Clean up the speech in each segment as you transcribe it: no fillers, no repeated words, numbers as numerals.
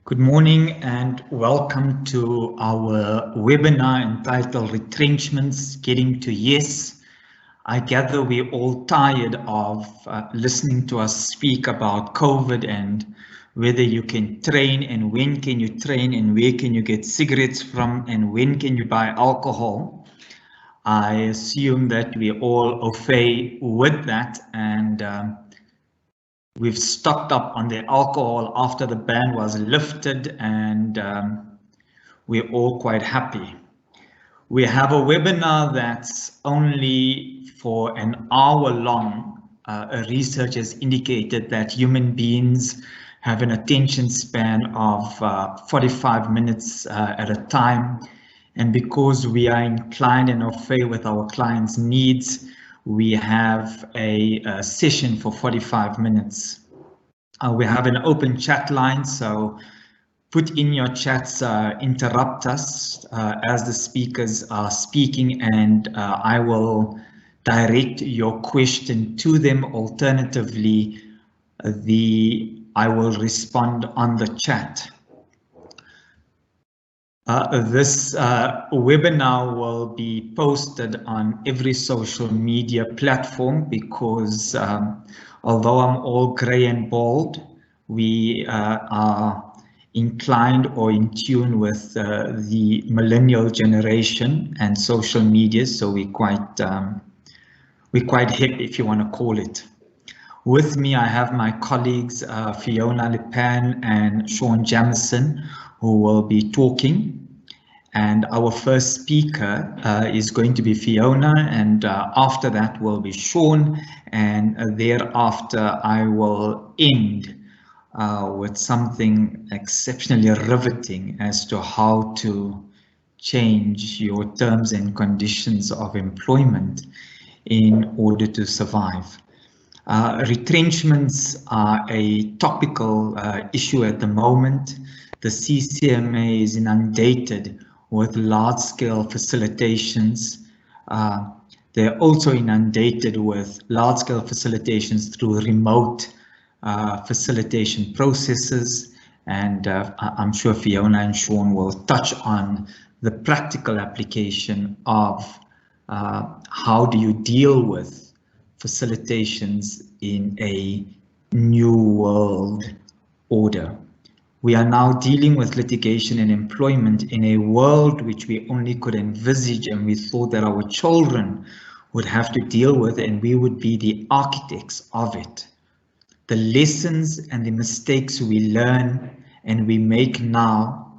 Good morning and welcome to our webinar entitled Retrenchments, Getting to Yes. I gather we're all tired of listening to us speak about COVID and whether you can train and when can you train and where can you get cigarettes from and when can you buy alcohol. I assume that we're all au fait with that, and we've stocked up on the alcohol after the ban was lifted, and we're all quite happy. We have a webinar that's only for an hour long. Research has indicated that human beings have an attention span of 45 minutes at a time. And because we are inclined and au fait with our clients' needs, we have a session for 45 minutes. We have an open chat line, so put in your chats, interrupt us as the speakers are speaking, and I will direct your question to them. Alternatively, I will respond on the chat. This webinar will be posted on every social media platform because although I'm all grey and bald, we are inclined or in tune with the millennial generation and social media, so we're quite hip, if you want to call it. With me, I have my colleagues Fiona Lipan and Shawn Jamison, who will be talking. And our first speaker is going to be Fiona, and after that will be Shawn, and thereafter I will end with something exceptionally riveting as to how to change your terms and conditions of employment in order to survive. Retrenchments are a topical issue at the moment. The CCMA is inundated with large-scale facilitations. They're also inundated with large-scale facilitations through remote facilitation processes, and I'm sure Fiona and Shawn will touch on the practical application of how do you deal with facilitations in a new world order. We are now dealing with litigation and employment in a world which we only could envisage, and we thought that our children would have to deal with, and we would be the architects of it. The lessons and the mistakes we learn and we make now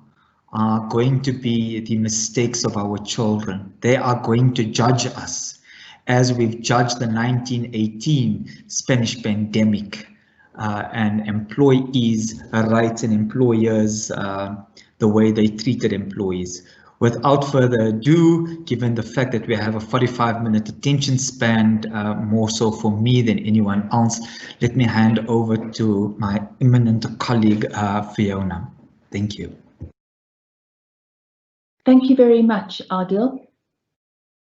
are going to be the mistakes of our children. They are going to judge us as we've judged the 1918 Spanish pandemic. And employees' rights and employers, the way they treated employees. Without further ado, given the fact that we have a 45-minute attention span, more so for me than anyone else, let me hand over to my eminent colleague, Fiona. Thank you. Thank you very much, Adil.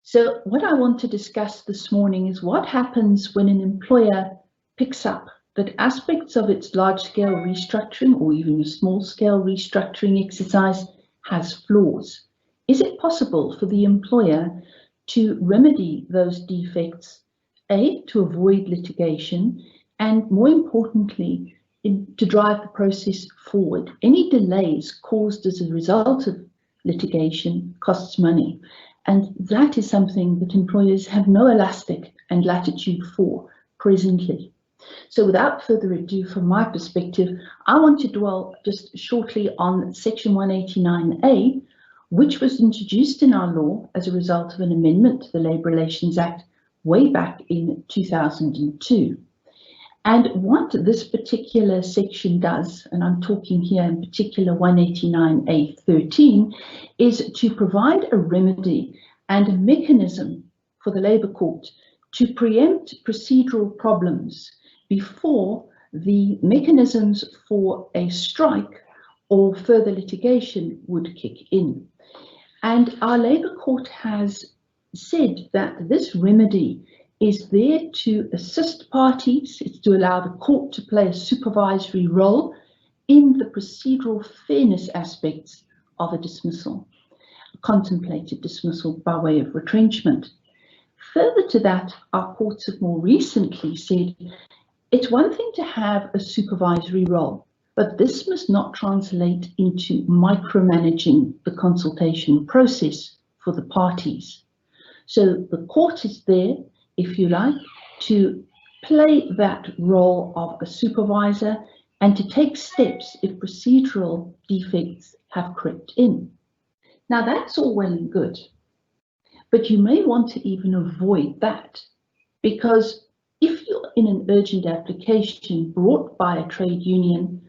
So what I want to discuss this morning is what happens when an employer picks up that aspects of its large-scale restructuring or even a small-scale restructuring exercise has flaws. Is it possible for the employer to remedy those defects, A, to avoid litigation, and more importantly, to drive the process forward? Any delays caused as a result of litigation costs money, and that is something that employers have no elastic and latitude for presently. So without further ado, from my perspective, I want to dwell just shortly on Section 189A, which was introduced in our law as a result of an amendment to the Labour Relations Act way back in 2002. And what this particular section does, and I'm talking here in particular 189A.13, is to provide a remedy and a mechanism for the Labour Court to preempt procedural problems before the mechanisms for a strike or further litigation would kick in. And our Labour Court has said that this remedy is there to assist parties. It's to allow the court to play a supervisory role in the procedural fairness aspects of a dismissal, a contemplated dismissal by way of retrenchment. Further to that, our courts have more recently said it's one thing to have a supervisory role, but this must not translate into micromanaging the consultation process for the parties. So the court is there, if you like, to play that role of a supervisor and to take steps if procedural defects have crept in. Now that's all well and good, but you may want to even avoid that, because if you're in an urgent application brought by a trade union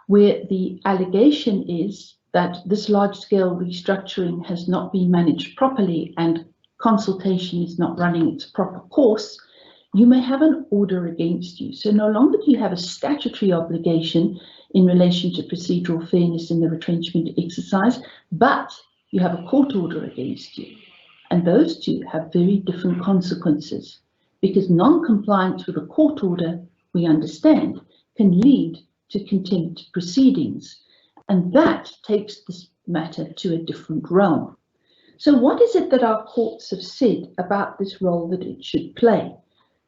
where the allegation is that this large-scale restructuring has not been managed properly and consultation is not running its proper course, you may have an order against you. So no longer do you have a statutory obligation in relation to procedural fairness in the retrenchment exercise, but you have a court order against you. And those two have very different consequences, because non-compliance with a court order, we understand, can lead to contempt proceedings. And that takes this matter to a different realm. So what is it that our courts have said about this role that it should play?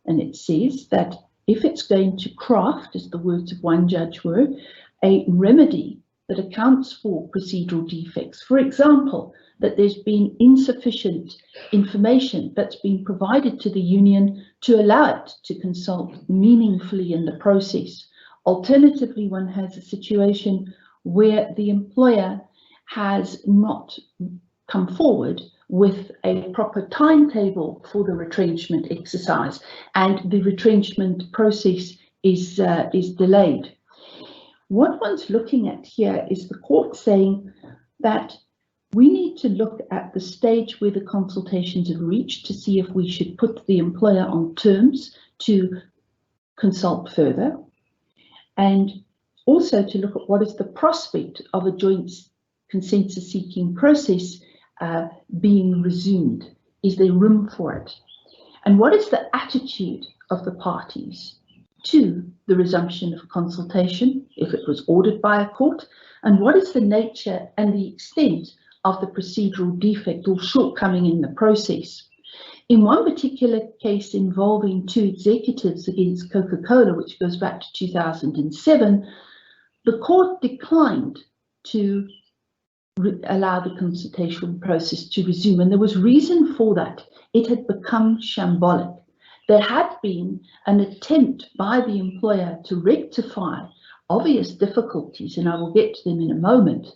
And it says that if it's going to craft, as the words of one judge were, a remedy that accounts for procedural defects, for example, that there's been insufficient information that's been provided to the union to allow it to consult meaningfully in the process. Alternatively, one has a situation where the employer has not come forward with a proper timetable for the retrenchment exercise, and the retrenchment process is delayed. What one's looking at here is the court saying that we need to look at the stage where the consultations have reached to see if we should put the employer on terms to consult further, and also to look at what is the prospect of a joint consensus-seeking process being resumed. Is there room for it? And what is the attitude of the parties to the resumption of consultation, if it was ordered by a court? And what is the nature and the extent of the procedural defect or shortcoming in the process? In one particular case involving two executives against Coca-Cola, which goes back to 2007, the court declined to allow the consultation process to resume, and there was reason for that. It had become shambolic. There had been an attempt by the employer to rectify obvious difficulties, and I will get to them in a moment,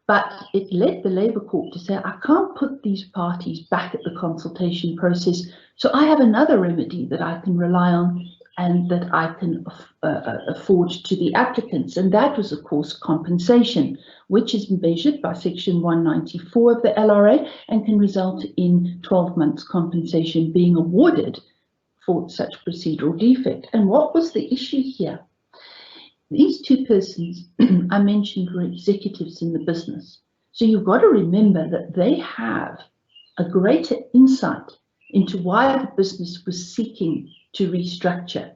but it led the Labour Court to say, I can't put these parties back at the consultation process, so I have another remedy that I can rely on and that I can afford to the applicants, and that was, of course, compensation, which is measured by section 194 of the LRA and can result in 12 months compensation being awarded for such procedural defect. And what was the issue here? These two persons I mentioned were executives in the business. So you've got to remember that they have a greater insight into why the business was seeking to restructure.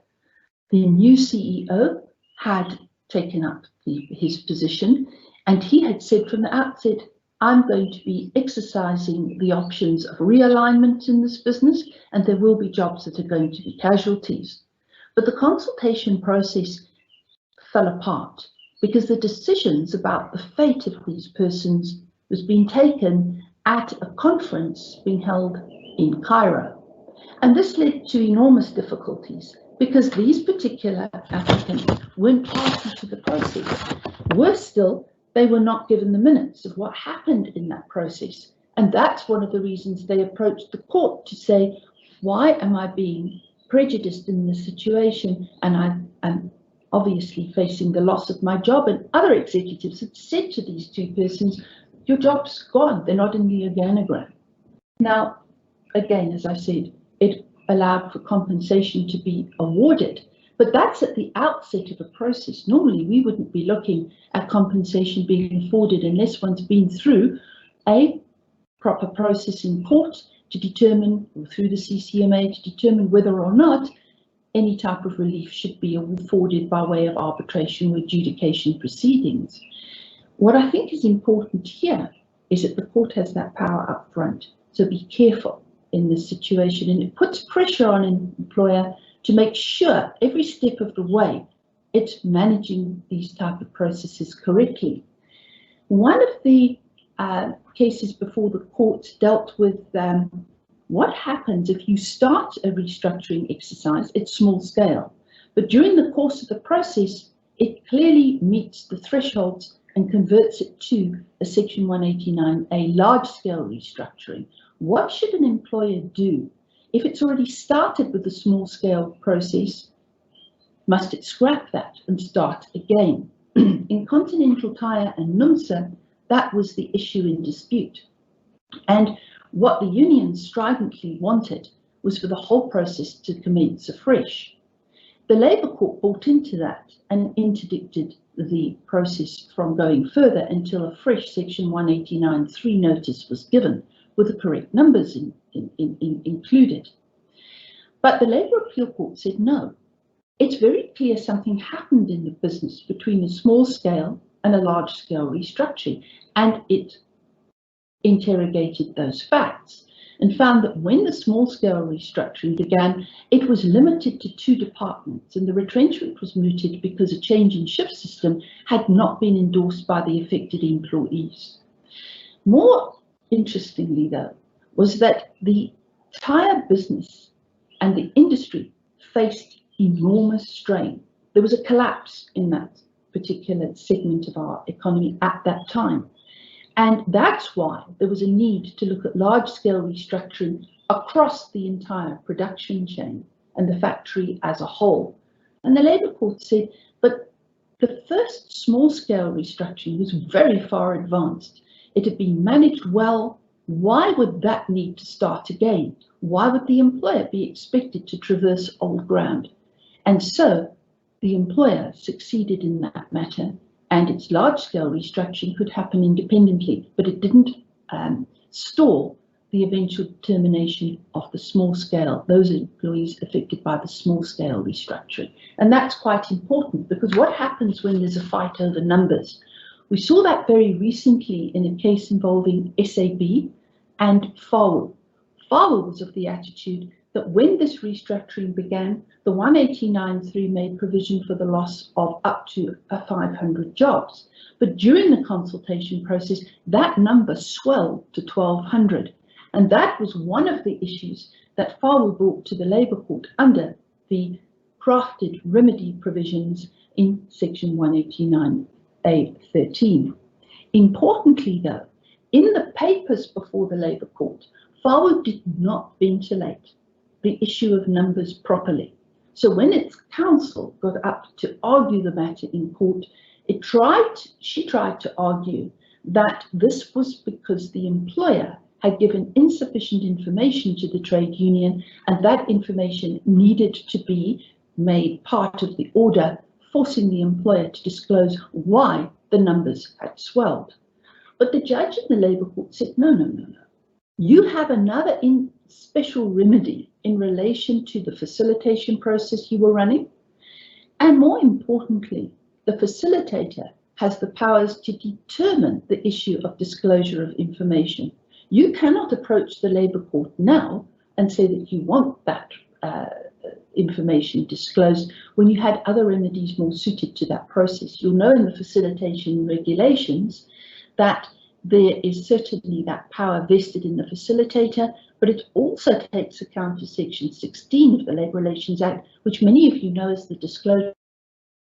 The new CEO had taken up his position, and he had said from the outset, I'm going to be exercising the options of realignment in this business, and there will be jobs that are going to be casualties. But the consultation process fell apart because the decisions about the fate of these persons was being taken at a conference being held in Cairo. And this led to enormous difficulties because these particular applicants weren't party to the process. Worse still, they were not given the minutes of what happened in that process. And that's one of the reasons they approached the court to say, why am I being prejudiced in this situation? And I'm obviously facing the loss of my job. And other executives had said to these two persons, your job's gone, they're not in the organogram. Now, again, as I said, it allowed for compensation to be awarded, but that's at the outset of a process. Normally, we wouldn't be looking at compensation being afforded unless one's been through a proper process in court to determine, or through the CCMA to determine whether or not any type of relief should be afforded by way of arbitration or adjudication proceedings. What I think is important here is that the court has that power up front. So be careful in this situation, and it puts pressure on an employer to make sure every step of the way it's managing these type of processes correctly. One of the cases before the courts dealt with what happens if you start a restructuring exercise. It's small scale, but during the course of the process, it clearly meets the thresholds and converts it to a Section 189, a large-scale restructuring. What should an employer do if it's already started with a small-scale process? Must it scrap that and start again? In Continental Tire and NUMSA, that was the issue in dispute. And what the unions stridently wanted was for the whole process to commence afresh. The Labour Court bought into that and interdicted the process from going further until a fresh Section 189(3) notice was given with the correct numbers included. But the Labour Appeal Court said no. It's very clear something happened in the business between a small scale and a large scale restructuring, and it interrogated those facts and found that when the small scale restructuring began, it was limited to 2 departments, and the retrenchment was mooted because a change in shift system had not been endorsed by the affected employees. More interestingly, though, was that the tire business and the industry faced enormous strain. There was a collapse in that particular segment of our economy at that time. And that's why there was a need to look at large-scale restructuring across the entire production chain and the factory as a whole. And the Labour Court said, but the first small-scale restructuring was very far advanced. It had been managed well. Why would that need to start again? Why would the employer be expected to traverse old ground? And so the employer succeeded in that matter, and its large-scale restructuring could happen independently, but it didn't stall the eventual termination of the small-scale, those employees affected by the small-scale restructuring. And that's quite important, because what happens when there's a fight over numbers? We saw that very recently in a case involving SAB and FAWU. FAWU was of the attitude that when this restructuring began, the 189(3) made provision for the loss of up to 500 jobs. But during the consultation process, that number swelled to 1,200. And that was one of the issues that FAWU brought to the Labour Court under the crafted remedy provisions in Section 189A13. Importantly, though, in the papers before the Labour Court, FAWU did not ventilate the issue of numbers properly. So when its counsel got up to argue the matter in court, she tried to argue that this was because the employer had given insufficient information to the trade union, and that information needed to be made part of the order, forcing the employer to disclose why the numbers had swelled. But the judge in the Labour Court said, no. You have another special remedy in relation to the facilitation process you were running. And more importantly, the facilitator has the powers to determine the issue of disclosure of information. You cannot approach the Labour Court now and say that you want that information disclosed when you had other remedies more suited to that process. You'll know in the facilitation regulations that there is certainly that power vested in the facilitator, but it also takes account of Section 16 of the Labour Relations Act, which many of you know as the disclosure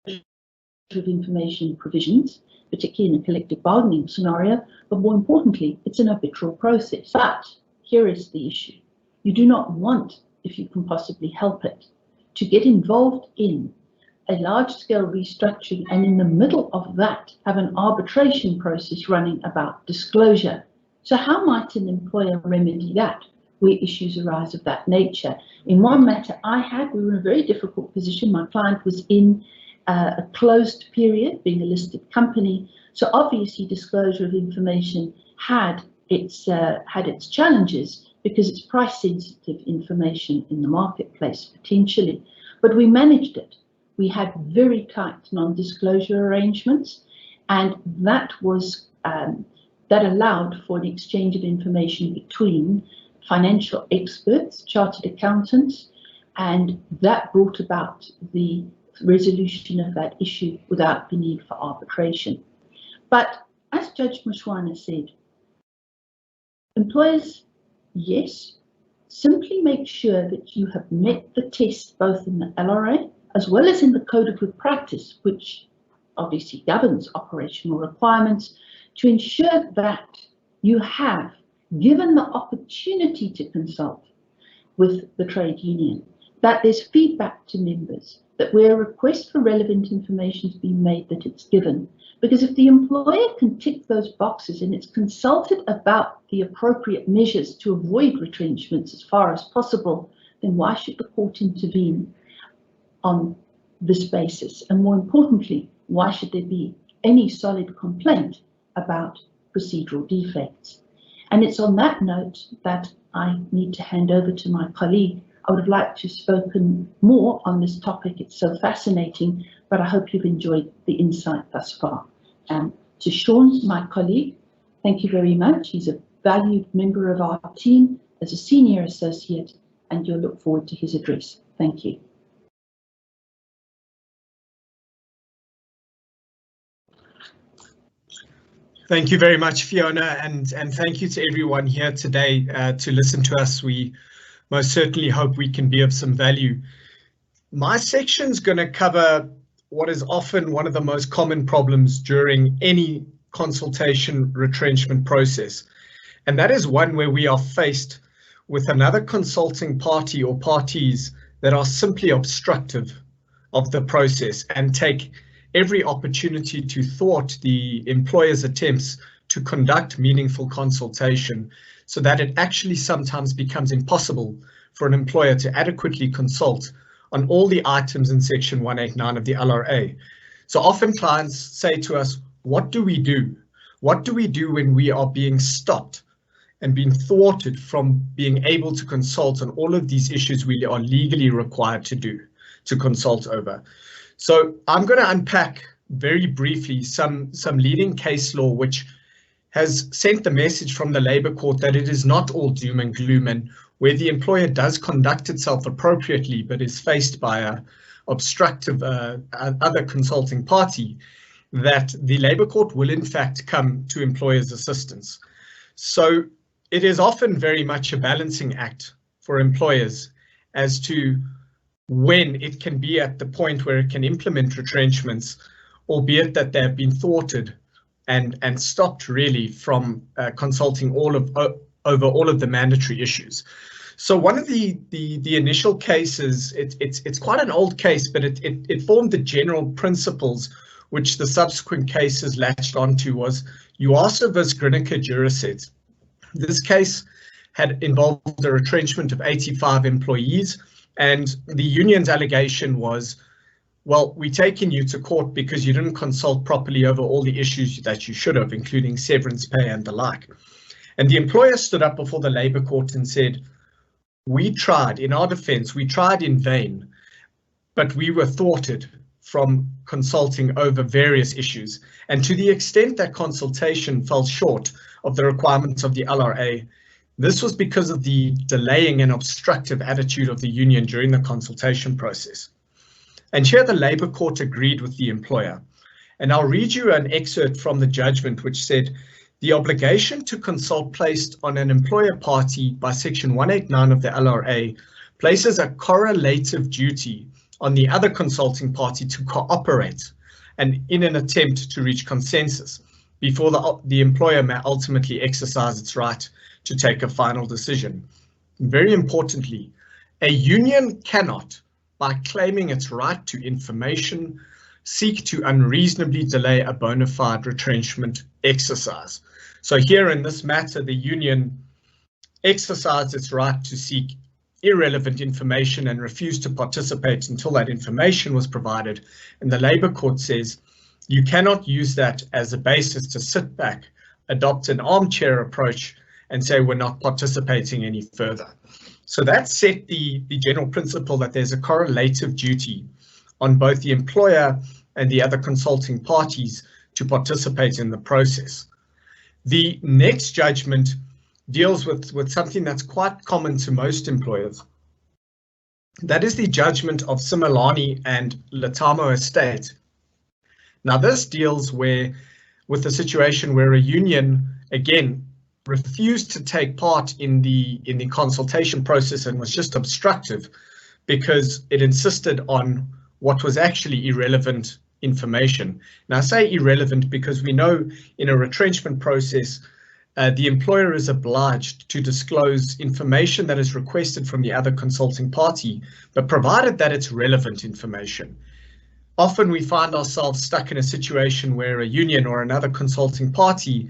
of information provisions, particularly in a collective bargaining scenario, but more importantly, it's an arbitral process. But here is the issue. You do not want, if you can possibly help it, to get involved in a large-scale restructuring and in the middle of that have an arbitration process running about disclosure. So how might an employer remedy that where issues arise of that nature? In one matter we were in a very difficult position. My client was in a closed period, being a listed company, so obviously disclosure of information had its challenges because it's price sensitive information in the marketplace potentially. but we managed it. We had very tight non-disclosure arrangements, and that was that allowed for the exchange of information between financial experts, chartered accountants, and that brought about the resolution of that issue without the need for arbitration. But as Judge Mashwana said, employers, yes, simply make sure that you have met the test both in the LRA as well as in the Code of Good Practice, which obviously governs operational requirements, to ensure that you have given the opportunity to consult with the trade union, that there's feedback to members, that where a request for relevant information has been made, that it's given. Because if the employer can tick those boxes and it's consulted about the appropriate measures to avoid retrenchments as far as possible, then why should the court intervene on this basis? And more importantly, why should there be any solid complaint about procedural defects? And it's on that note that I need to hand over to my colleague. I would have liked to have spoken more on this topic. It's so fascinating, but I hope you've enjoyed the insight thus far. To Shawn, my colleague, thank you very much. He's a valued member of our team as a senior associate, and you'll look forward to his address. Thank you. Thank you very much, Fiona, and thank you to everyone here today to listen to us. We most certainly hope we can be of some value. My section's going to cover what is often one of the most common problems during any consultation retrenchment process, and that is one where we are faced with another consulting party or parties that are simply obstructive of the process and take every opportunity to thwart the employer's attempts to conduct meaningful consultation, so that it actually sometimes becomes impossible for an employer to adequately consult on all the items in section 189 of the LRA. So often clients say to us, what do we do? What do we do when we are being stopped and being thwarted from being able to consult on all of these issues we are legally required to consult over? So I'm going to unpack very briefly some leading case law which has sent the message from the Labour Court that it is not all doom and gloom, and where the employer does conduct itself appropriately but is faced by a obstructive other consulting party, that the Labour Court will in fact come to employers' assistance. So it is often very much a balancing act for employers as to when it can be at the point where it can implement retrenchments, albeit that they have been thwarted and stopped really from consulting over all of the mandatory issues. So one of the initial cases, it's quite an old case, but it formed the general principles which the subsequent cases latched onto, was Yuasa vs. Grineker Juraset. This case had involved the retrenchment of 85 employees, and the union's allegation was, well, we're taking you to court because you didn't consult properly over all the issues that you should have, including severance pay and the like. And the employer stood up before the Labour Court and said, we tried, in our defence, we tried in vain, but we were thwarted from consulting over various issues. And to the extent that consultation fell short of the requirements of the LRA, this was because of the delaying and obstructive attitude of the union during the consultation process. And here the Labour Court agreed with the employer. And I'll read you an excerpt from the judgment which said, the obligation to consult placed on an employer party by section 189 of the LRA places a correlative duty on the other consulting party to cooperate and in an attempt to reach consensus before the employer may ultimately exercise its right to take a final decision. Very importantly, a union cannot, by claiming its right to information, seek to unreasonably delay a bona fide retrenchment exercise. So here in this matter, the union exercised its right to seek irrelevant information and refused to participate until that information was provided. And the Labour Court says you cannot use that as a basis to sit back, adopt an armchair approach and say we're not participating any further. So that set the general principle that there's a correlative duty on both the employer and the other consulting parties to participate in the process. The next judgment deals with something that's quite common to most employers. That is the judgment of Simalani and Latamo Estate. Now this deals with a situation where a union, again, refused to take part in the consultation process and was just obstructive because it insisted on what was actually irrelevant information. Now I say irrelevant because we know in a retrenchment process, the employer is obliged to disclose information that is requested from the other consulting party, but provided that it's relevant information. Often we find ourselves stuck in a situation where a union or another consulting party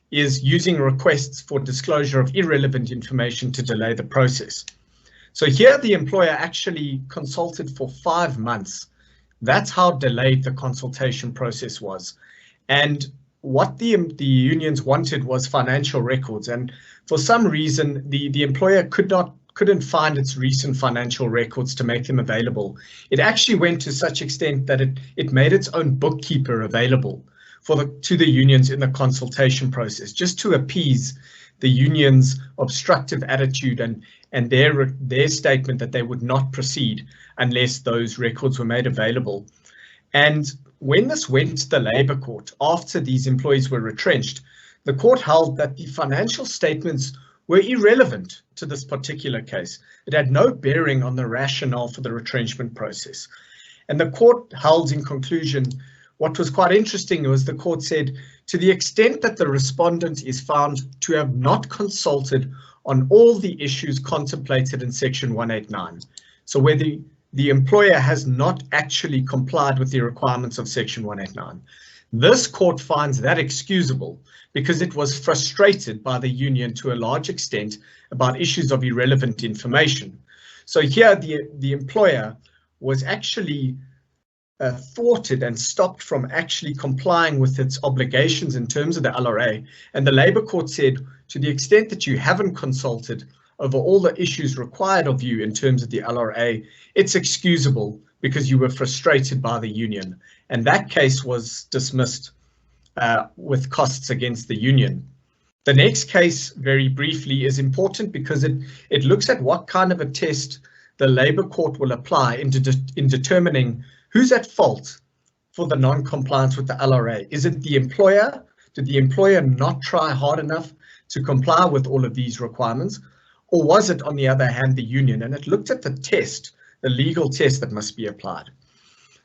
is using requests for disclosure of irrelevant information to delay the process. So here the employer actually consulted for 5 months. That's how delayed the consultation process was. And what the unions wanted was financial records. And for some reason, the employer couldn't find its recent financial records to make them available. It actually went to such extent that it made its own bookkeeper available to the unions in the consultation process, just to appease the union's obstructive attitude and their statement that they would not proceed unless those records were made available. And when this went to the Labour Court, after these employees were retrenched, the court held that the financial statements were irrelevant to this particular case. It had no bearing on the rationale for the retrenchment process. And the court held in conclusion, what was quite interesting was the court said, to the extent that the respondent is found to have not consulted on all the issues contemplated in section 189. So where the employer has not actually complied with the requirements of section 189. This court finds that excusable because it was frustrated by the union to a large extent about issues of irrelevant information. So here the employer was actually thwarted and stopped from actually complying with its obligations in terms of the LRA. And the Labour Court said, to the extent that you haven't consulted over all the issues required of you in terms of the LRA, it's excusable because you were frustrated by the union. And that case was dismissed with costs against the union. The next case, very briefly, is important because it looks at what kind of a test the Labour Court will apply in determining who's at fault for the non-compliance with the LRA. Is it the employer? Did the employer not try hard enough to comply with all of these requirements? Or was it, on the other hand, the union? And it looked at the test, the legal test that must be applied.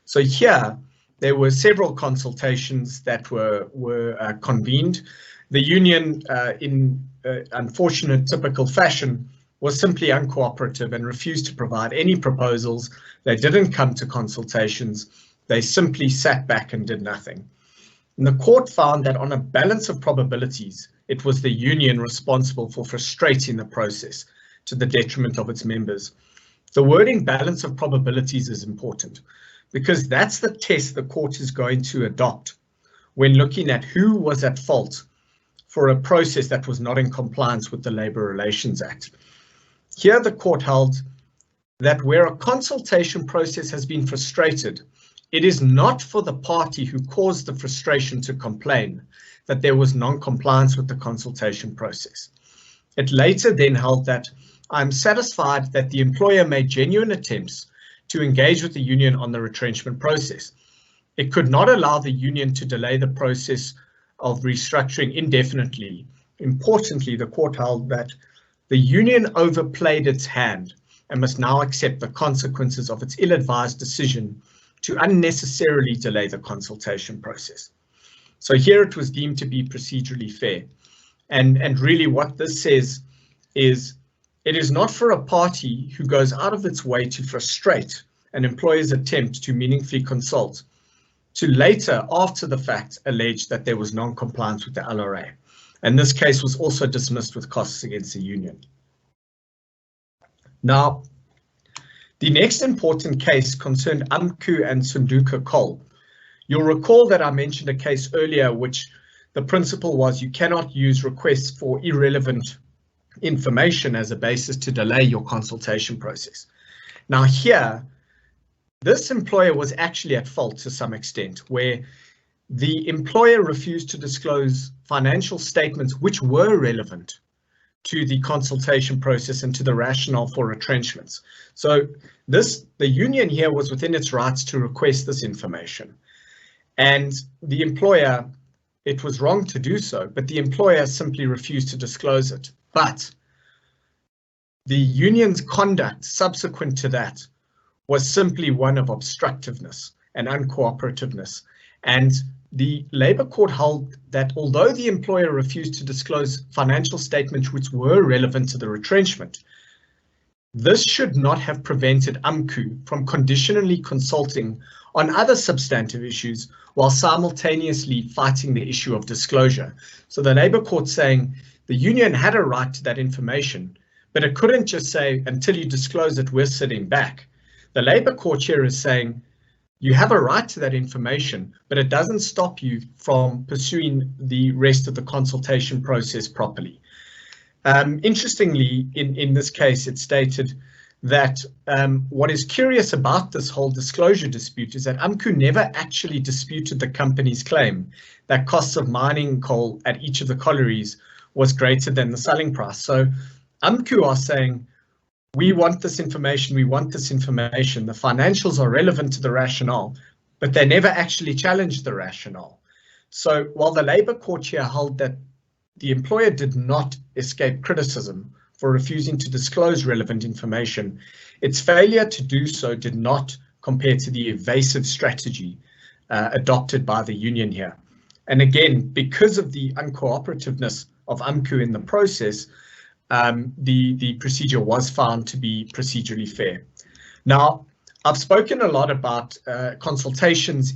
So here, there were several consultations that were convened. The union, in unfortunate typical fashion, was simply uncooperative and refused to provide any proposals. They didn't come to consultations. They simply sat back and did nothing. And the court found that on a balance of probabilities, it was the union responsible for frustrating the process to the detriment of its members. The wording balance of probabilities is important because that's the test the court is going to adopt when looking at who was at fault for a process that was not in compliance with the Labour Relations Act. Here the court held that where a consultation process has been frustrated, it is not for the party who caused the frustration to complain that there was non-compliance with the consultation process. It later then held that I'm satisfied that the employer made genuine attempts to engage with the union on the retrenchment process. It could not allow the union to delay the process of restructuring indefinitely. Importantly, the court held that the union overplayed its hand and must now accept the consequences of its ill-advised decision to unnecessarily delay the consultation process. So here it was deemed to be procedurally fair. And really what this says is it is not for a party who goes out of its way to frustrate an employer's attempt to meaningfully consult to later, after the fact, allege that there was non-compliance with the LRA. And this case was also dismissed with costs against the union. Now, the next important case concerned Amku and Sunduka coal. You'll recall that I mentioned a case earlier which the principle was you cannot use requests for irrelevant information as a basis to delay your consultation process. Now here, this employer was actually at fault to some extent, where the employer refused to disclose financial statements which were relevant to the consultation process and to the rationale for retrenchments. So the union here was within its rights to request this information. And the employer, it was wrong to do so, but the employer simply refused to disclose it. But the union's conduct subsequent to that was simply one of obstructiveness and uncooperativeness. And the Labour Court held that although the employer refused to disclose financial statements which were relevant to the retrenchment, this should not have prevented UMCU from conditionally consulting on other substantive issues while simultaneously fighting the issue of disclosure. So the Labour Court saying the union had a right to that information, but it couldn't just say, until you disclose it, we're sitting back. The Labour Court here is saying, you have a right to that information, but it doesn't stop you from pursuing the rest of the consultation process properly. Interestingly, in this case, it stated that what is curious about this whole disclosure dispute is that UMCU never actually disputed the company's claim that costs of mining coal at each of the collieries was greater than the selling price. So UMCU are saying, we want this information, the financials are relevant to the rationale, but they never actually challenged the rationale. So while the Labour Court here held that the employer did not escape criticism for refusing to disclose relevant information, its failure to do so did not compare to the evasive strategy adopted by the union here. And again, because of the uncooperativeness of UMCU in the process, the procedure was found to be procedurally fair. Now, I've spoken a lot about consultations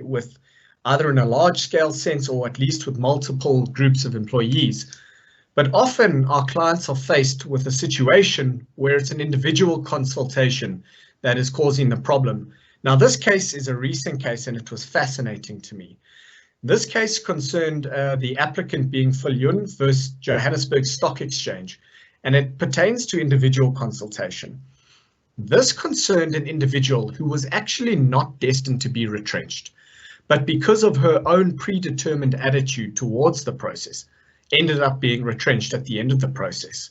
with either in a large scale sense or at least with multiple groups of employees. But often our clients are faced with a situation where it's an individual consultation that is causing the problem. Now, this case is a recent case and it was fascinating to me. This case concerned the applicant being Viljoen versus Johannesburg Stock Exchange, and it pertains to individual consultation. This concerned an individual who was actually not destined to be retrenched, but because of her own predetermined attitude towards the process, ended up being retrenched at the end of the process.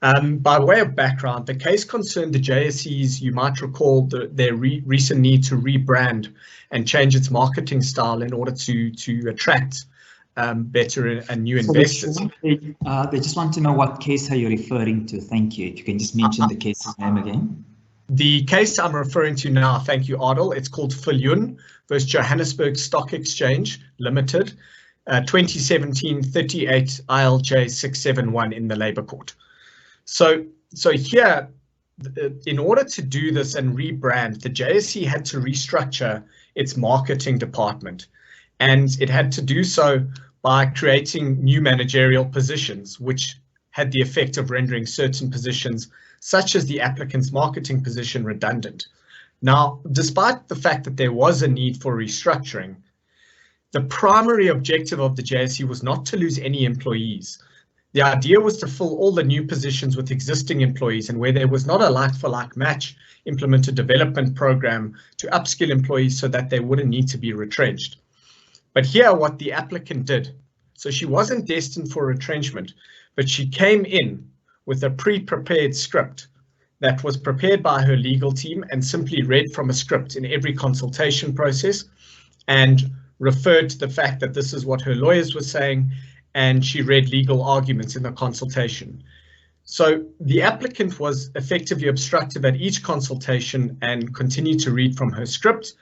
By way of background, the case concerned the JSE's, you might recall, their recent need to rebrand and change its marketing style in order to attract better and new investors. They just want to know what case are you referring to? Thank you. If you can just mention the case's name again. The case I'm referring to now, thank you, Adel, it's called Viljoen versus Johannesburg Stock Exchange Limited, 2017 38 ILJ 671 in the Labour Court. So here, in order to do this and rebrand, the JSE had to restructure its marketing department, and it had to do so by creating new managerial positions, which had the effect of rendering certain positions, such as the applicant's marketing position, redundant. Now, despite the fact that there was a need for restructuring, the primary objective of the JSE was not to lose any employees. The idea was to fill all the new positions with existing employees, and where there was not a like-for-like match, implement a development program to upskill employees so that they wouldn't need to be retrenched. But here, what the applicant did, so she wasn't destined for retrenchment, but she came in with a pre-prepared script that was prepared by her legal team and simply read from a script in every consultation process and referred to the fact that this is what her lawyers were saying, and she read legal arguments in the consultation. So the applicant was effectively obstructive at each consultation and continued to read from her script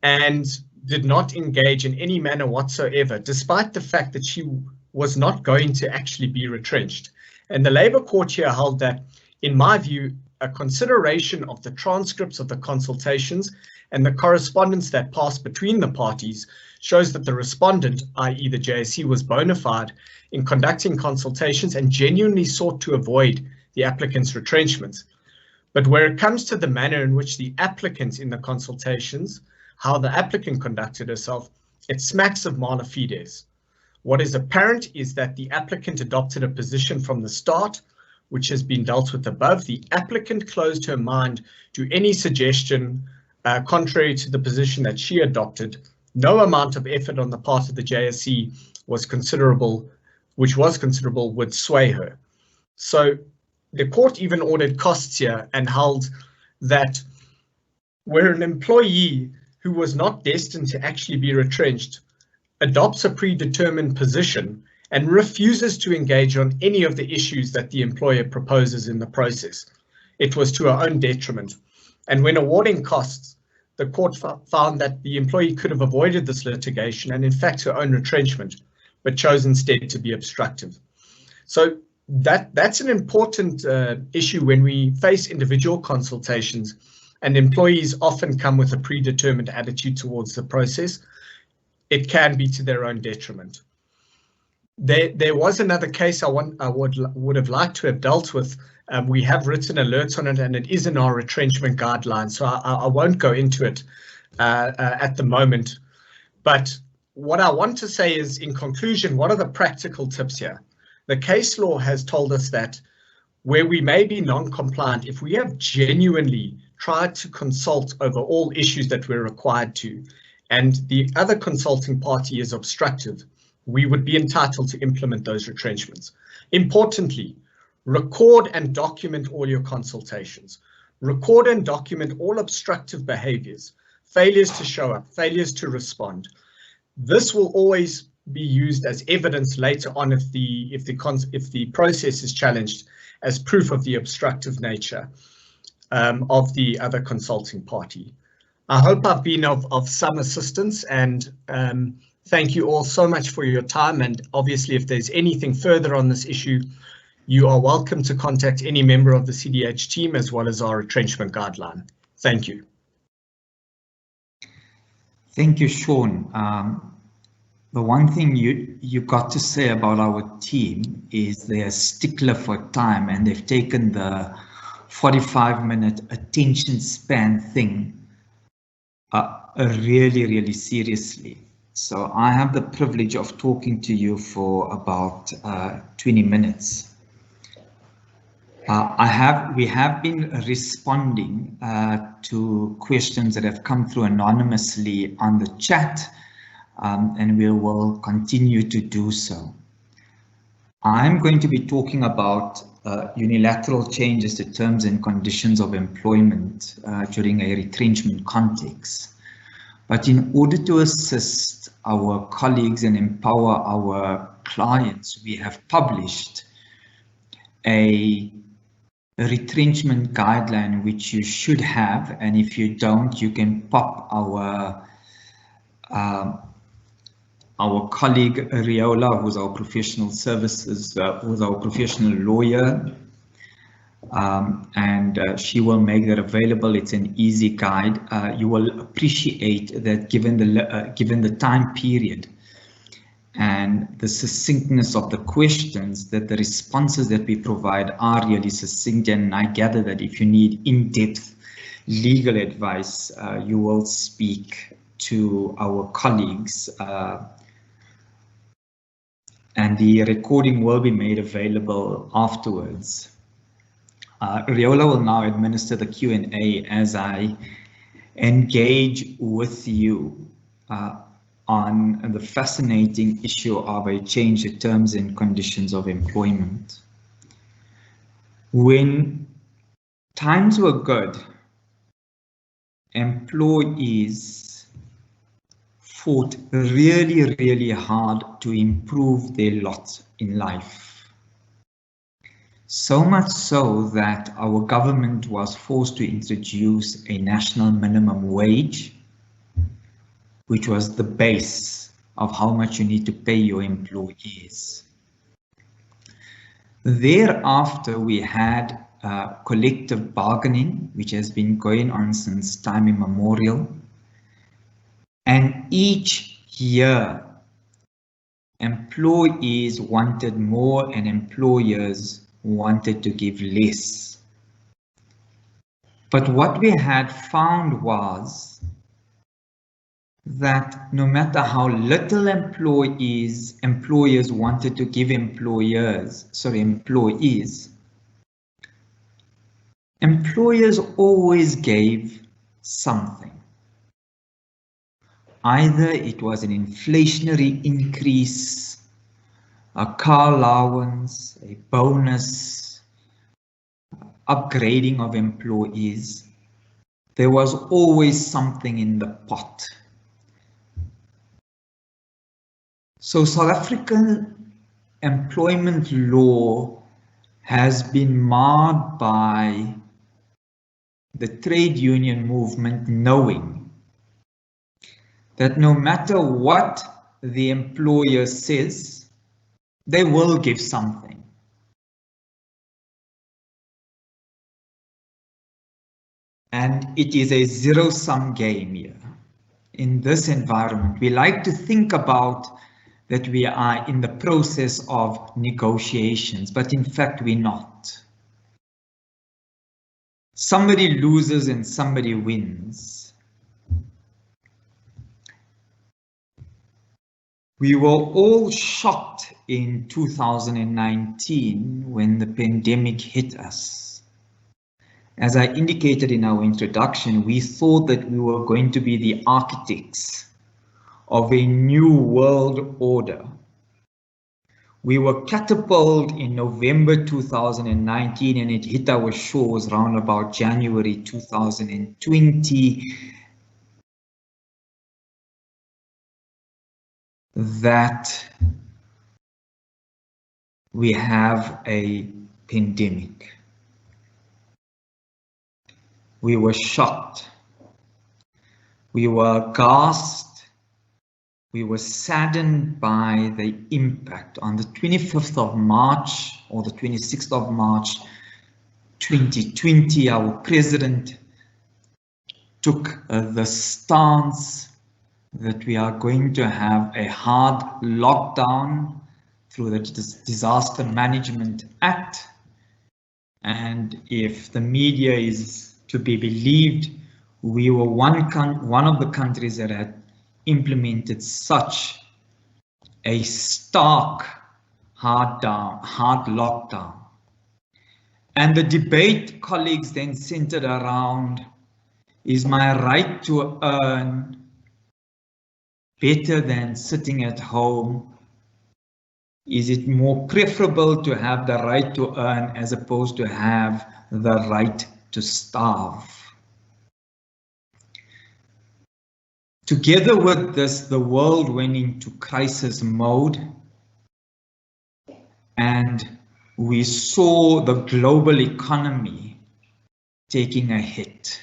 and did not engage in any manner whatsoever, despite the fact that she was not going to actually be retrenched. And the Labour Court here held that, in my view, a consideration of the transcripts of the consultations and the correspondence that passed between the parties shows that the respondent, i.e. the JSE, was bona fide in conducting consultations and genuinely sought to avoid the applicant's retrenchments. But where it comes to the manner in which the applicant in the consultations, how the applicant conducted herself, it smacks of mala fides. What is apparent is that the applicant adopted a position from the start, which has been dealt with above. The applicant closed her mind to any suggestion contrary to the position that she adopted. No amount of effort on the part of the JSE was considerable, would sway her. So the court even ordered costs here and held that where an employee who was not destined to actually be retrenched adopts a predetermined position and refuses to engage on any of the issues that the employer proposes in the process, it was to her own detriment. And when awarding costs, the court found that the employee could have avoided this litigation and in fact her own retrenchment, but chose instead to be obstructive. So that's an important issue when we face individual consultations, and employees often come with a predetermined attitude towards the process. It can be to their own detriment. There was another case I would have liked to have dealt with. We have written alerts on it, and it is in our retrenchment guideline, so I won't go into it at the moment. But what I want to say is, in conclusion, what are the practical tips here? The case law has told us that where we may be non-compliant, if we have genuinely tried to consult over all issues that we're required to, and the other consulting party is obstructive, we would be entitled to implement those retrenchments. Importantly, record and document all your consultations. Record and document all obstructive behaviors, failures to show up, failures to respond. This will always be used as evidence later on if the process is challenged as proof of the obstructive nature of the other consulting party. I hope I've been of some assistance, and thank you all so much for your time. And obviously, if there's anything further on this issue, you are welcome to contact any member of the CDH team as well as our retrenchment guideline. Thank you. Thank you, Shawn. The one thing you got to say about our team is they're a stickler for time, and they've taken the 45-minute attention span thing really, really seriously. So I have the privilege of talking to you for about 20 minutes. We have been responding to questions that have come through anonymously on the chat, and we will continue to do so. I'm going to be talking about unilateral changes to terms and conditions of employment during a retrenchment context. But in order to assist our colleagues and empower our clients, we have published a retrenchment guideline, which you should have, and if you don't, you can pop our colleague Riola, who's our professional services, who's our professional lawyer, and she will make that available. It's an easy guide. You will appreciate that given the time period and the succinctness of the questions, that the responses that we provide are really succinct. And I gather that if you need in-depth legal advice, you will speak to our colleagues, and the recording will be made available afterwards. Riola will now administer the Q&A as I engage with you on the fascinating issue of a change in terms and conditions of employment. When times were good, employees fought really, really hard to improve their lot in life. So much so that our government was forced to introduce a national minimum wage, which was the base of how much you need to pay your employees. Thereafter, we had collective bargaining, which has been going on since time immemorial. And each year, employees wanted more and employers wanted to give less. But what we had found was that no matter how little employers wanted to give employees, employers always gave something. Either it was an inflationary increase, a car allowance, a bonus, upgrading of employees. There was always something in the pot. So South African employment law has been marred by the trade union movement knowing that no matter what the employer says, they will give something. And it is a zero-sum game here. In this environment, we like to think about that we are in the process of negotiations, but in fact we're not. Somebody loses and somebody wins. We were all shocked in 2019 when the pandemic hit us. As I indicated in our introduction, we thought that we were going to be the architects of a new world order. We were catapulted in November 2019 and it hit our shores around about January 2020. That we have a pandemic. We were shocked. We were aghast. We were saddened by the impact. On the 25th of March or the 26th of March 2020, our president took the stance that we are going to have a hard lockdown through the Disaster Management Act. And if the media is to be believed, we were one of the countries that had implemented such a stark hard lockdown. And the debate, colleagues, then centered around, is my right to earn better than sitting at home? Is it more preferable to have the right to earn as opposed to have the right to starve? Together with this, the world went into crisis mode, and we saw the global economy taking a hit.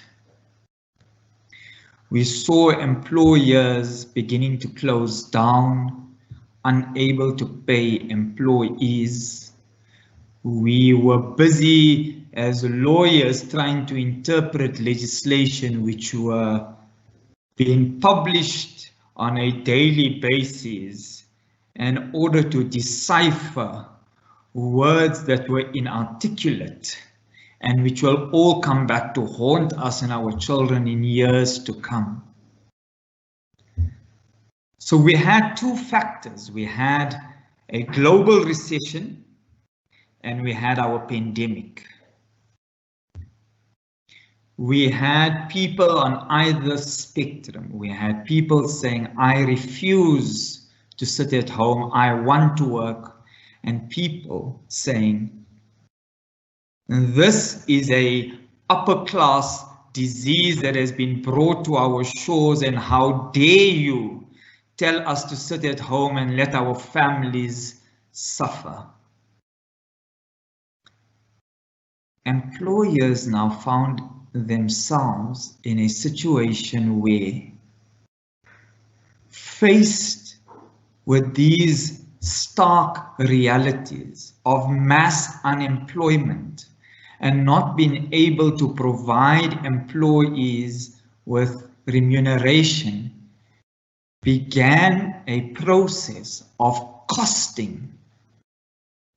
We saw employers beginning to close down, unable to pay employees. We were busy as lawyers trying to interpret legislation which were being published on a daily basis in order to decipher words that were inarticulate and which will all come back to haunt us and our children in years to come. So we had two factors. We had a global recession and we had our pandemic. We had people on either spectrum. We had people saying, I refuse to sit at home, I want to work, and people saying, this is a upper class disease that has been brought to our shores, and how dare you tell us to sit at home and let our families suffer. Employers now found themselves in a situation where, faced with these stark realities of mass unemployment and not being able to provide employees with remuneration, began a process of costing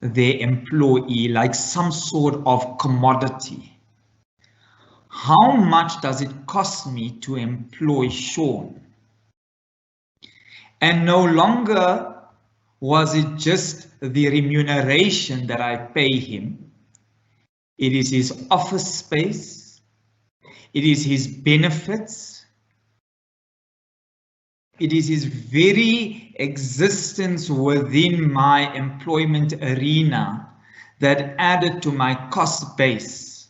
their employee like some sort of commodity. How much does it cost me to employ Shawn? And no longer was it just the remuneration that I pay him. It is his office space. It is his benefits. It is his very existence within my employment arena that added to my cost base.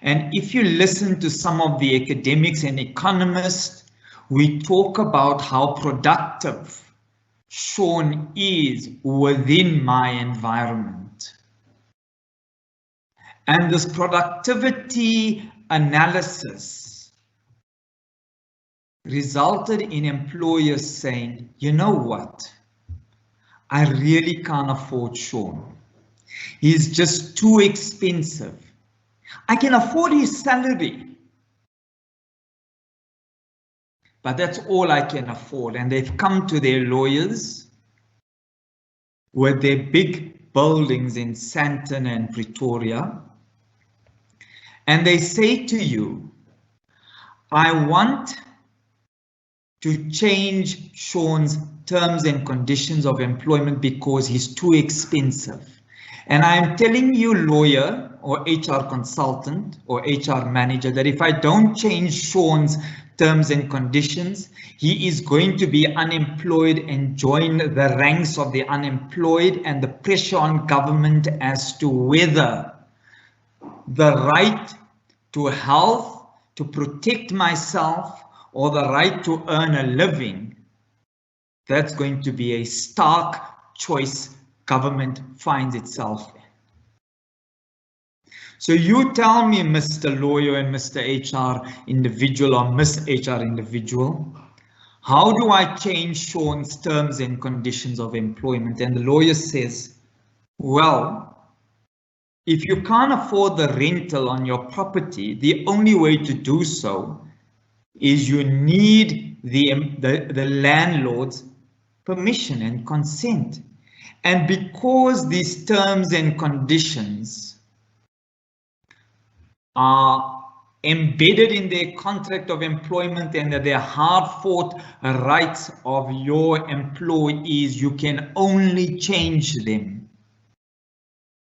And if you listen to some of the academics and economists, we talk about how productive Shawn is within my environment. And this productivity analysis resulted in employers saying, you know what? I really can't afford Shawn. He's just too expensive. I can afford his salary, but that's all I can afford. And they've come to their lawyers with their big buildings in Sandton and Pretoria. And they say to you, I want to change Shawn's terms and conditions of employment because he's too expensive. And I'm telling you, lawyer or HR consultant or HR manager, that if I don't change Shawn's terms and conditions, he is going to be unemployed and join the ranks of the unemployed, and the pressure on government as to whether the right to health, to protect myself, or the right to earn a living, that's going to be a stark choice government finds itself in. So you tell me, Mr. Lawyer and Mr. HR individual or Miss HR individual, how do I change Shawn's terms and conditions of employment? And the lawyer says, well, if you can't afford the rental on your property, the only way to do so is you need the landlord's permission and consent. And because these terms and conditions are embedded in their contract of employment and that they're hard-fought rights of your employees, you can only change them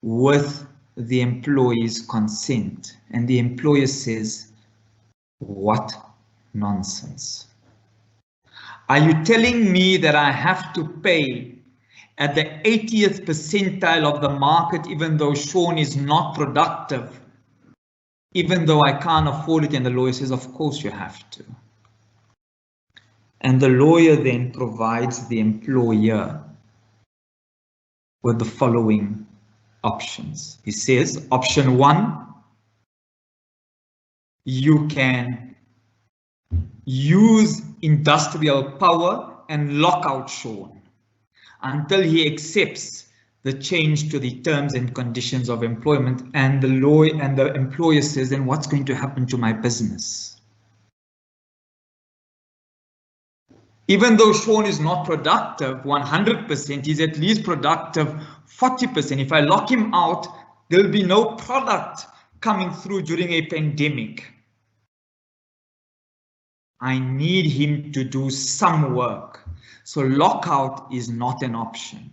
with the employee's consent. And the employer says, what nonsense. Are you telling me that I have to pay at the 80th percentile of the market, even though Shawn is not productive, even though I can't afford it? And the lawyer says, of course you have to. And the lawyer then provides the employer with the following options. He says, option 1, you can use industrial power and lock out Shawn until he accepts the change to the terms and conditions of employment. And the lawyer and the employer says, then what's going to happen to my business? Even though Shawn is not productive 100%, he's at least productive 40%. If I lock him out, there'll be no product coming through during a pandemic. I need him to do some work. So lockout is not an option.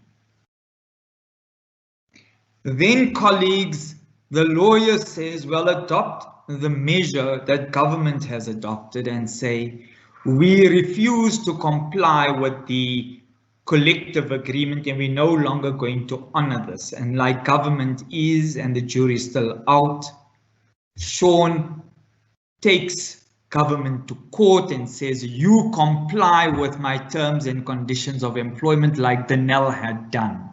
Then, colleagues, the lawyer says, well, adopt the measure that government has adopted and say, we refuse to comply with the collective agreement and we're no longer going to honor this. And like government is, and the jury is still out, Shawn takes government to court and says, you comply with my terms and conditions of employment like Danell had done.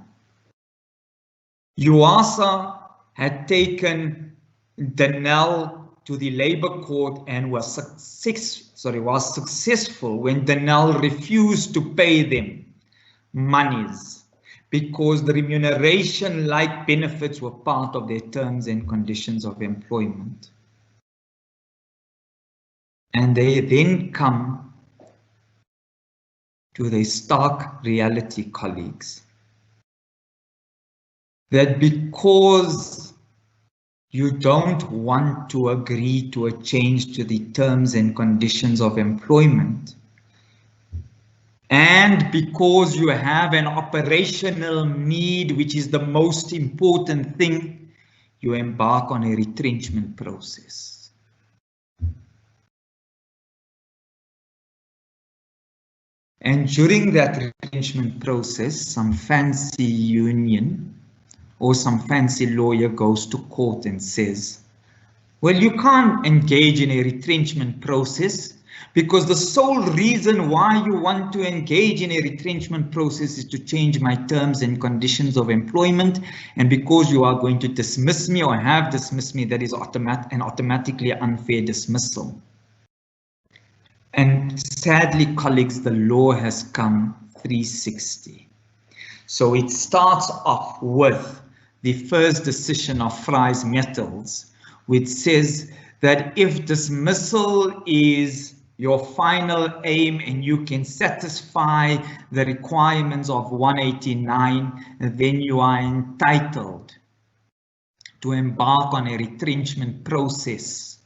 UASA had taken Danell to the Labour Court and was successful when Danell refused to pay them monies because the remuneration-like benefits were part of their terms and conditions of employment. And they then come to the stark reality, colleagues, that because you don't want to agree to a change to the terms and conditions of employment, And because you have an operational need, which is the most important thing, you embark on a retrenchment process. And during that retrenchment process, some fancy union or some fancy lawyer goes to court and says, well, you can't engage in a retrenchment process because the sole reason why you want to engage in a retrenchment process is to change my terms and conditions of employment. And because you are going to dismiss me or have dismissed me, that is automatically unfair dismissal. And sadly, colleagues, the law has come 360. So it starts off with the first decision of Fry's Metals, which says that if dismissal is your final aim and you can satisfy the requirements of 189, then you are entitled to embark on a retrenchment process,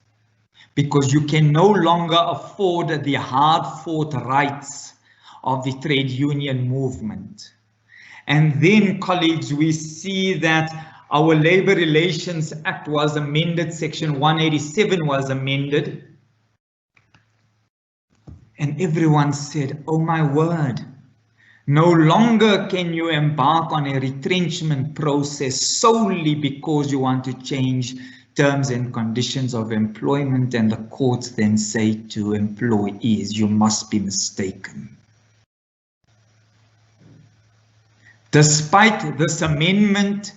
because you can no longer afford the hard-fought rights of the trade union movement. And then, colleagues, we see that our Labour Relations Act was amended, Section 187 was amended. And everyone said, oh my word, no longer can you embark on a retrenchment process solely because you want to change terms and conditions of employment. And the courts then say to employees, you must be mistaken. Despite this amendment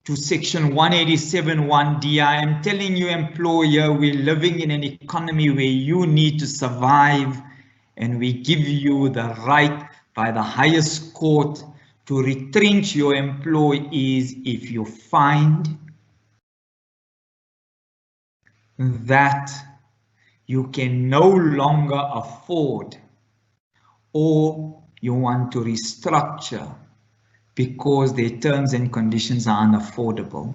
to Section 187(1)(d), I am telling you, employer, we're living in an economy where you need to survive, and we give you the right by the highest court to retrench your employees if you find that you can no longer afford or you want to restructure because their terms and conditions are unaffordable.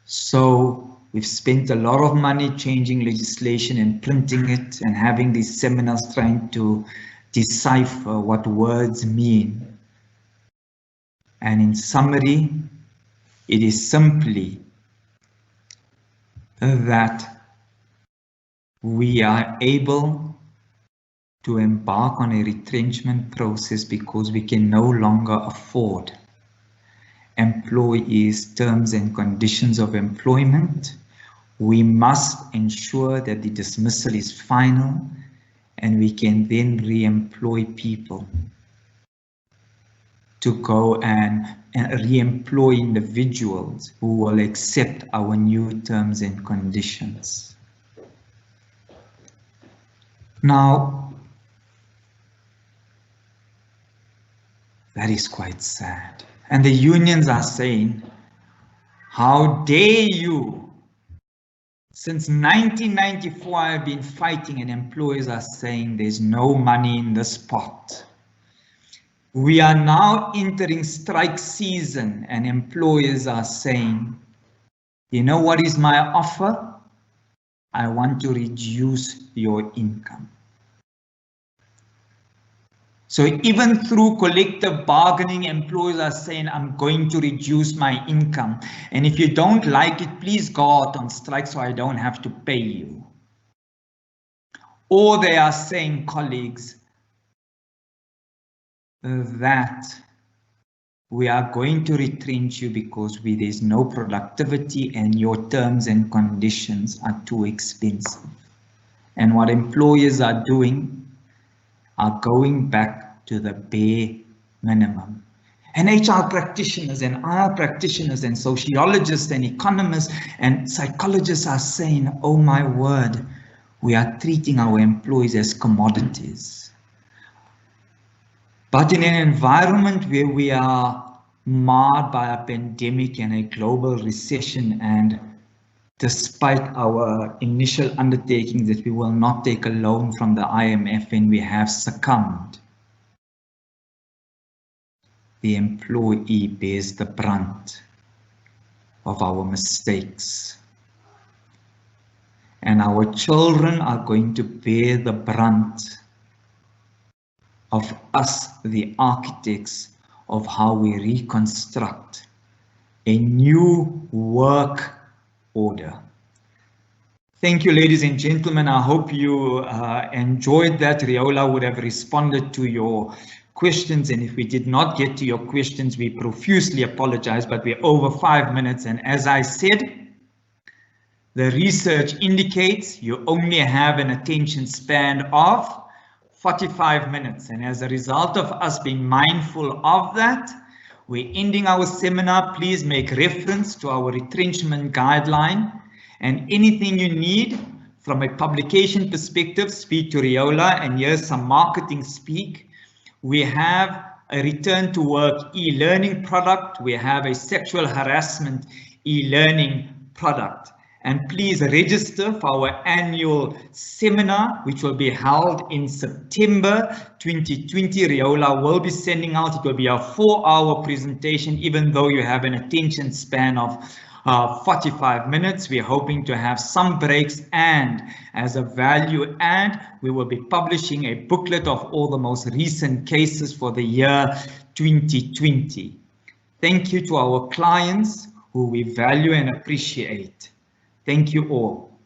So we've spent a lot of money changing legislation and printing it and having these seminars trying to decipher what words mean. And in summary, it is simply that we are able to embark on a retrenchment process because we can no longer afford employees' terms and conditions of employment. We must ensure that the dismissal is final and we can then re-employ people to go and re-employ individuals who will accept our new terms and conditions. Now, that is quite sad. And the unions are saying, how dare you? Since 1994, I've been fighting, and employers are saying there's no money in this pot. We are now entering strike season, and employers are saying, you know what is my offer? I want to reduce your income. So even through collective bargaining, employers are saying, I'm going to reduce my income. And if you don't like it, please go out on strike so I don't have to pay you. Or they are saying, colleagues, that we are going to retrench you because there's no productivity and your terms and conditions are too expensive. And what employers are doing are going back to the bare minimum. And HR practitioners and IR practitioners and sociologists and economists and psychologists are saying, oh my word, we are treating our employees as commodities. But in an environment where we are marred by a pandemic and a global recession, and despite our initial undertaking that we will not take a loan from the IMF, and we have succumbed, the employee bears the brunt of our mistakes. And our children are going to bear the brunt of us, the architects, of how we reconstruct a new work order. Thank you, ladies and gentlemen. I hope you enjoyed that. Riola would have responded to your questions, and if we did not get to your questions, we profusely apologize, but we're over 5 minutes. And as I said, the research indicates you only have an attention span of 45 minutes. And as a result of us being mindful of that, we're ending our seminar. Please make reference to our retrenchment guideline, and anything you need from a publication perspective, speak to Riola, and here's some marketing speak. We have a return to work e-learning product. We have a sexual harassment e-learning product. And please register for our annual seminar, which will be held in September 2020. Riola will be sending out, it will be a 4-hour presentation, even though you have an attention span of 45 minutes. We're hoping to have some breaks, and as a value add, we will be publishing a booklet of all the most recent cases for the year 2020. Thank you to our clients who we value and appreciate. Thank you all.